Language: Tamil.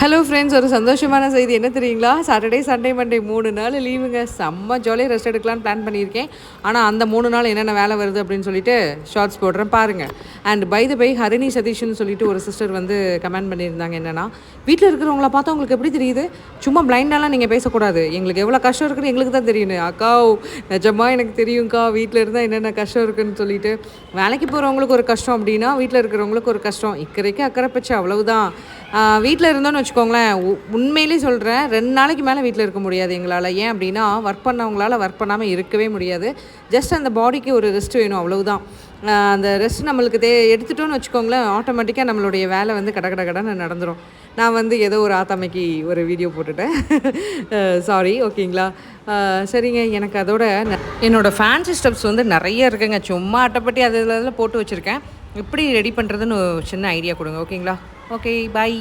ஹலோ ஃப்ரெண்ட்ஸ், ஒரு சந்தோஷமான செய்தி என்ன தெரியுங்களா? சாட்டர்டே, சண்டே, மண்டே 3 நாள் லீவுங்க. செம்ம ஜாலியாக ரெஸ்ட் எடுக்கலான்னு பிளான் பண்ணியிருக்கேன். ஆனால் அந்த 3 நாள் என்னென்ன வேலை வருது அப்படின்னு சொல்லிட்டு ஷார்ட்ஸ் போடுறேன் பாருங்கள். And by the by Harini சதீஷ்னு சொல்லிட்டு ஒரு சிஸ்டர் வந்து கமெண்ட் பண்ணியிருந்தாங்க. என்னென்னா, வீட்டில் இருக்கிறவங்கள பார்த்தா உங்களுக்கு எப்படி தெரியுது? சும்மா பிளைண்டாலாம் நீங்கள் பேசக்கூடாது. எங்களுக்கு எவ்வளோ கஷ்டம் இருக்குன்னு எங்களுக்கு தான் தெரியும். அக்கா, நிஜமாக எனக்கு தெரியும்க்கா, வீட்டில் இருந்தால் என்னென்ன கஷ்டம் இருக்குன்னு சொல்லிட்டு. வேலைக்கு போகிறவங்களுக்கு ஒரு கஷ்டம் அப்படின்னா, வீட்டில் இருக்கிறவங்களுக்கு ஒரு கஷ்டம். இக்கரைக்கு அக்கறை பச்சை, அவ்வளவுதான். வீட்டில் இருந்தோன்னு வச்சுக்கோங்களேன், உண்மையிலே சொல்கிறேன், 2 நாளைக்கு மேலே வீட்டில் இருக்க முடியாது எங்களால். ஏன் அப்படின்னா, ஒர்க் பண்ணவங்களால் ஒர்க் பண்ணாமல் இருக்கவே முடியாது. ஜஸ்ட் அந்த பாடிக்கு ஒரு ரெஸ்ட் வேணும், அவ்வளவுதான். அந்த ரெஸ்ட் நம்மளுக்கு எடுத்துட்டோன்னு வச்சுக்கோங்களேன், ஆட்டோமேட்டிக்காக நம்மளுடைய வேலை வந்து கடன்னு நடந்துடும். நான் வந்து ஏதோ ஒரு ஆத்தாமைக்கு ஒரு வீடியோ போட்டுட்டேன், சாரி. ஓகேங்களா? சரிங்க. எனக்கு அதோட என்னோடய ஃபேன்சி ஸ்டெப்ஸ் வந்து நிறைய இருக்குங்க. சும்மா அட்டைப்பட்டி அதில் போட்டு வச்சுருக்கேன். எப்படி ரெடி பண்ணுறதுன்னு சின்ன ஐடியா கொடுங்க. ஓகேங்களா? ஓகே, பாய்.